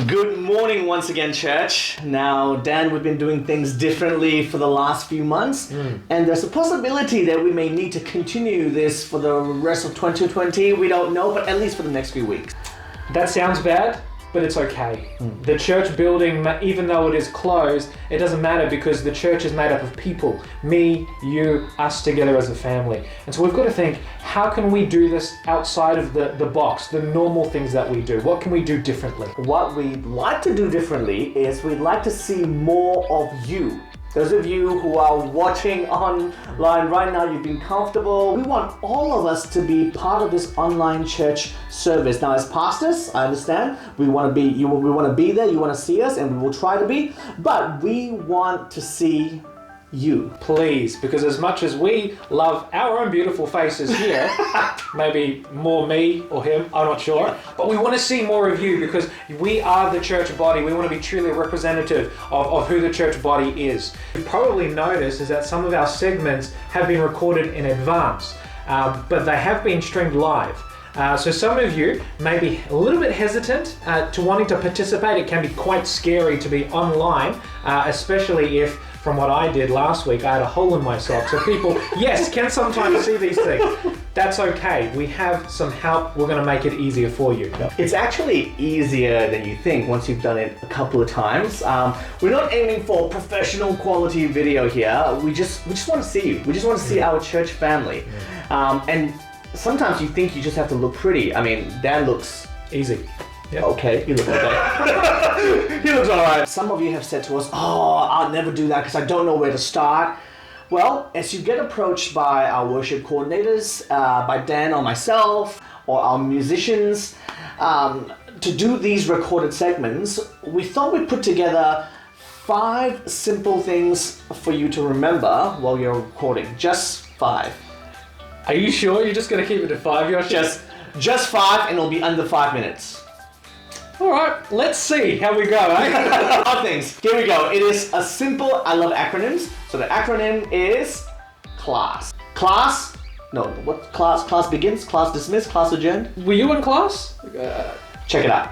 Good morning once again, church. Now, Dan, we've been doing things differently for the last few months, and there's a possibility that we may need to continue this for the rest of 2020. We don't know, but at least for the next few weeks. That sounds bad, but it's okay. The church building, even though it is closed, it doesn't matter because the church is made up of people. Me, you, us together as a family. And so we've got to think, how can we do this outside of the box, the normal things that we do? What can we do differently? What we'd like to do differently is we'd like to see more of you. Those of you who are watching online right now, you've been comfortable. We want all of us to be part of this online church service. Now, as pastors, I understand we want to be there, you want to see us, and we will try to be, but we want to see you. Please, because as much as we love our own beautiful faces here, maybe more me or him, I'm not sure, but we want to see more of you because we are the church body. We want to be truly representative of who the church body is. You probably noticed is that some of our segments have been recorded in advance, but they have been streamed live. So some of you may be a little bit hesitant to wanting to participate. It can be quite scary to be online, especially if, from what I did last week, I had a hole in my sock. So people, yes, can sometimes see these things. That's okay. We have some help. We're going to make it easier for you. It's actually easier than you think once you've done it a couple of times. We're not aiming for professional quality video here. We just want to see you. We just want to see our church family. And sometimes you think you just have to look pretty. I mean, Dan looks easy. Yep. Okay, you look okay. He looks alright. Some of you have said to us, I'll never do that because I don't know where to start. Well, as you get approached by our worship coordinators, by Dan or myself, or our musicians, to do these recorded segments, we thought we'd put together 5 simple things for you to remember while you're recording. Just 5. Are you sure you're just going to keep it to 5, Yoshi? Just 5, and it'll be under 5 minutes. All right, let's see how we go, eh? 5 things. Here we go. It is a simple, I love acronyms. So the acronym is CLASS. Class? No, what class? Class begins, class dismissed, class adjourned. Were you in class? Check it out.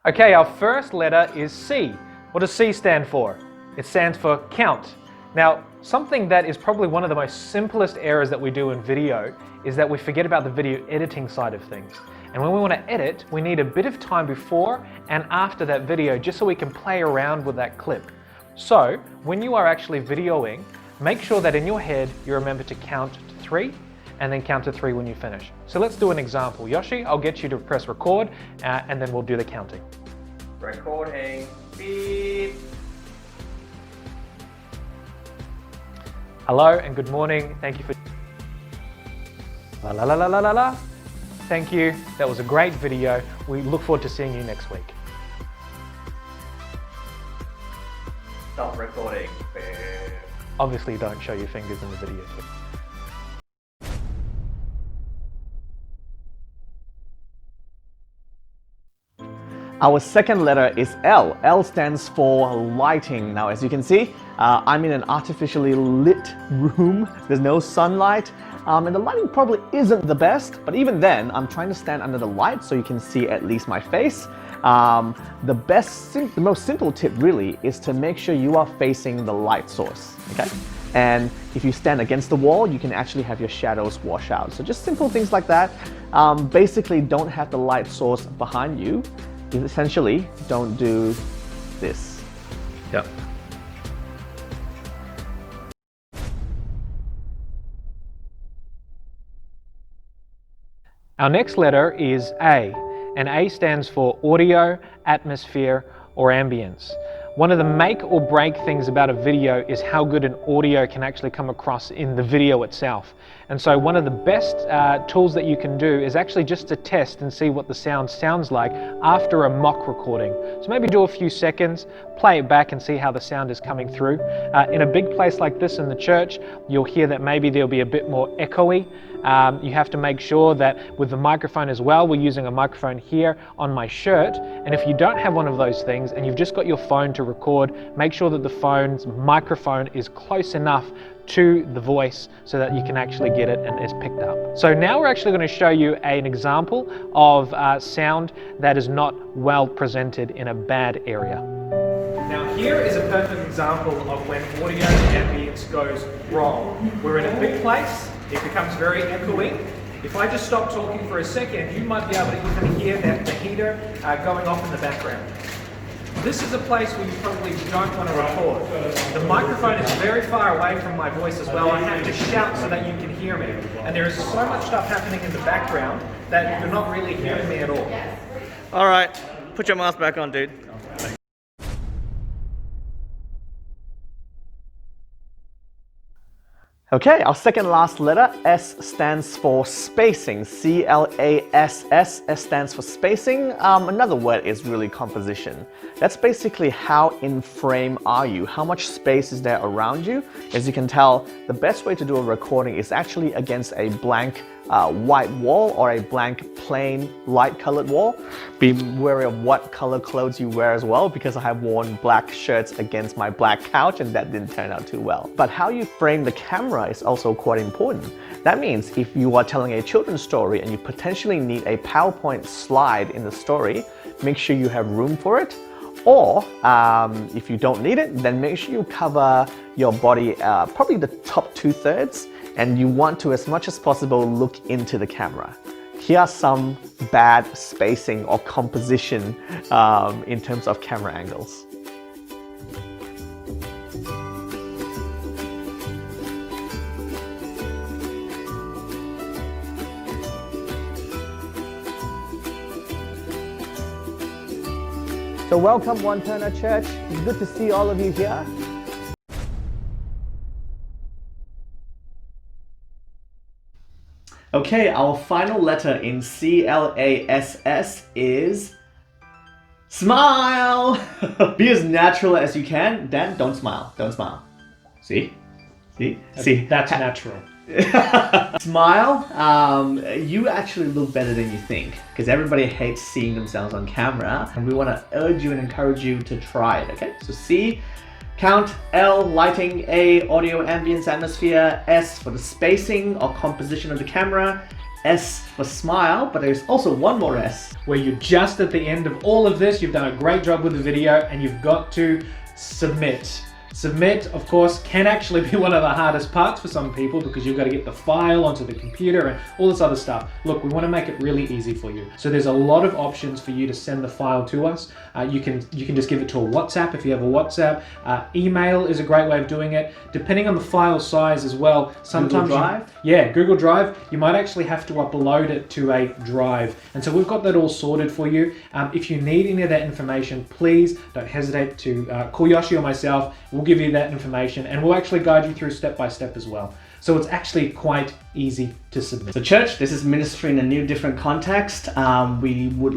Okay, our first letter is C. What does C stand for? It stands for count. Now, something that is probably one of the most simplest errors that we do in video is that we forget about the video editing side of things. And when we want to edit, we need a bit of time before and after that video just so we can play around with that clip. So, when you are actually videoing, make sure that in your head you remember to count to 3 and then count to 3 when you finish. So let's do an example. Yoshi, I'll get you to press record and then we'll do the counting. Recording. Beep. Hello and good morning. Thank you for... La la la la la la la. Thank you. That was a great video. We look forward to seeing you next week. Stop recording. Obviously don't show your fingers in the video. Our second letter is L. L stands for lighting. Now, as you can see, I'm in an artificially lit room. There's no sunlight, and the lighting probably isn't the best, but even then, I'm trying to stand under the light so you can see at least my face. The most simple tip really is to make sure you are facing the light source, okay? And if you stand against the wall, you can actually have your shadows wash out. So just simple things like that. Basically, don't have the light source behind you. Essentially, don't do this. Yep. Our next letter is A, and A stands for audio, atmosphere, or ambience. One of the make or break things about a video is how good an audio can actually come across in the video itself. And so one of the best tools that you can do is actually just to test and see what the sound sounds like after a mock recording. So maybe do a few seconds, play it back and see how the sound is coming through. In a big place like this in the church, you'll hear that maybe there'll be a bit more echoey You have to make sure that with the microphone as well, we're using a microphone here on my shirt. And if you don't have one of those things and you've just got your phone to record, make sure that the phone's microphone is close enough to the voice so that you can actually get it and it's picked up. So now we're actually going to show you an example of sound that is not well presented in a bad area. Now here is a perfect example of when audio ambience goes wrong. We're in a big place, it becomes very echoey. If I just stop talking for a second, you might be able to even hear that the heater going off in the background. This is a place where you probably don't want to record. The microphone is very far away from my voice as well. I have to shout so that you can hear me. And there is so much stuff happening in the background that you're not really hearing me at all. All right, put your mask back on, dude. Okay, our second last letter, S, stands for spacing. C.L.A.S.S. S stands for spacing. Another word is really composition. That's basically how in frame are you, how much space is there around you. As you can tell, the best way to do a recording is actually against a blank white wall or a blank plain light colored wall. Be wary of what color clothes you wear as well, because I have worn black shirts against my black couch and that didn't turn out too well. But how you frame the camera is also quite important. That means if you are telling a children's story and you potentially need a PowerPoint slide in the story, make sure you have room for it. Or if you don't need it, then make sure you cover your body, probably the top 2/3, and you want to, as much as possible, look into the camera. Here are some bad spacing or composition in terms of camera angles. So welcome, One Turner Church. It's good to see all of you here. Okay, our final letter in C.L.A.S.S. is smile. Be as natural as you can. Dan, don't smile. Don't smile. See? See? See? That's natural. Smile. You actually look better than you think, because everybody hates seeing themselves on camera, and we want to urge you and encourage you to try it. Okay, so C, count, L, lighting, A, audio, ambience, atmosphere, S for the spacing or composition of the camera, S for smile, but there's also one more S. Where you're just at the end of all of this, you've done a great job with the video and you've got to submit. Submit, of course, can actually be one of the hardest parts for some people because you've got to get the file onto the computer and all this other stuff. Look, we want to make it really easy for you. So there's a lot of options for you to send the file to us. You can just give it to a WhatsApp if you have a WhatsApp. Email is a great way of doing it. Depending on the file size as well. Sometimes Google Drive? Yeah, Google Drive. You might actually have to upload it to a drive. And so we've got that all sorted for you. If you need any of that information, please don't hesitate to call Yoshi or myself. We'll give you that information and we'll actually guide you through step by step as well. So it's actually quite easy to submit. So church, this is ministry in a new, different context. We would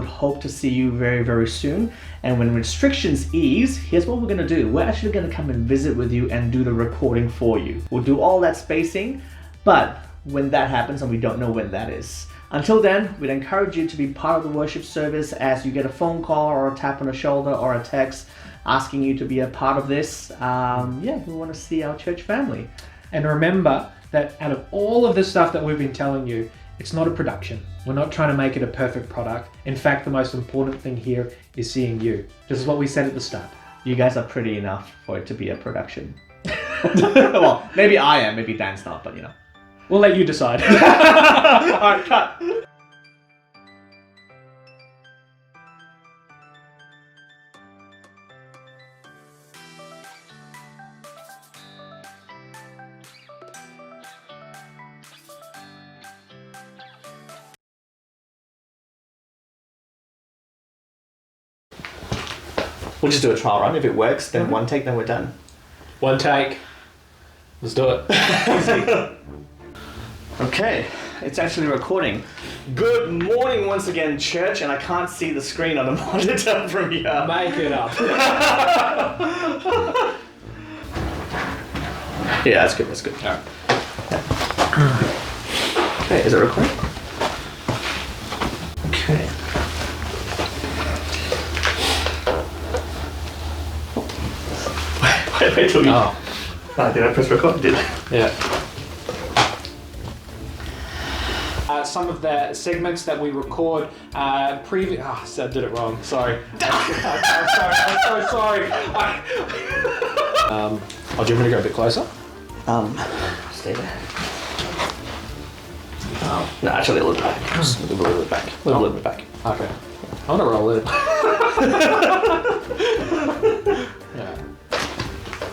hope to see you very, very soon. And when restrictions ease, here's what we're gonna do. We're actually gonna come and visit with you and do the recording for you. We'll do all that spacing, but when that happens, and we don't know when that is. Until then, we'd encourage you to be part of the worship service as you get a phone call or a tap on the shoulder or a text asking you to be a part of this. Yeah, we want to see our church family. And remember that out of all of this stuff that we've been telling you, it's not a production. We're not trying to make it a perfect product. In fact, the most important thing here is seeing you. This is what we said at the start. You guys are pretty enough for it to be a production. Well, maybe I am, maybe Dan's not, but you know. We'll let you decide. All right, cut. We'll just do a trial run. If it works, then one take, then we're done. One take. Let's do it. Okay, it's actually recording. Good morning once again, church, and I can't see the screen on the monitor from here. Make it up. Yeah, that's good, that's good. All right. Okay, is it recording? Okay. Wait till we... Oh. Did I press record? Did I? Yeah. Some of the segments that we record previous... Oh, I did it wrong. Sorry. I'm so sorry. Oh, do you want me to go a bit closer? Stay there. Oh, no, actually a little bit back. Just a little bit back. A little bit back. Okay. I want to roll it. Yeah.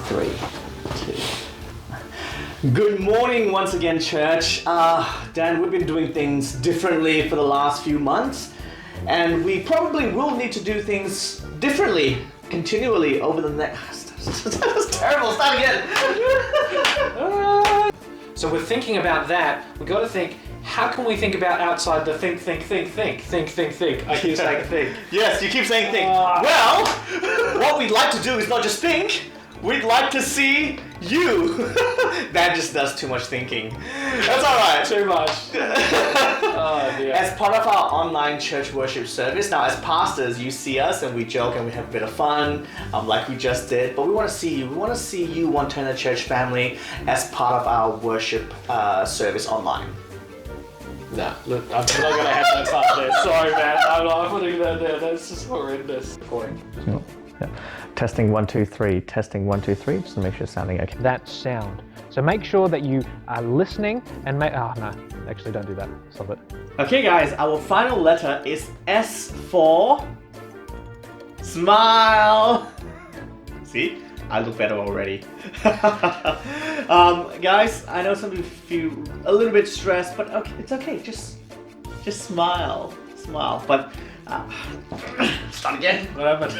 3, 2. Good morning once again, church. Dan, we've been doing things differently for the last few months, and we probably will need to do things differently continually over the next... That's terrible, start again! So we're thinking about that. We've got to think, how can we think about outside the think. I keep saying think. Yes, you keep saying think. Well, what we'd like to do is not just think, we'd like to see you. That just does too much thinking. That's alright. Too much. Oh, dear. As part of our online church worship service, now as pastors, you see us and we joke and we have a bit of fun, like we just did, but we want to see you. We want to see you, One Turner Church family, as part of our worship service online. Nah, look, I'm not going to have that part there. Sorry, man. I'm not putting that there. That's just horrendous. Recording. Yeah. Testing 1 2 3. Testing 1 2 3. Just to make sure it's sounding okay. That sound. So make sure that you are listening and make. Oh no, actually don't do that. Stop it. Okay, guys, our final letter is S for smile. See, I look better already. Guys, I know some of you feel a little bit stressed, but okay, it's okay. Just smile, smile. But start again. What happened?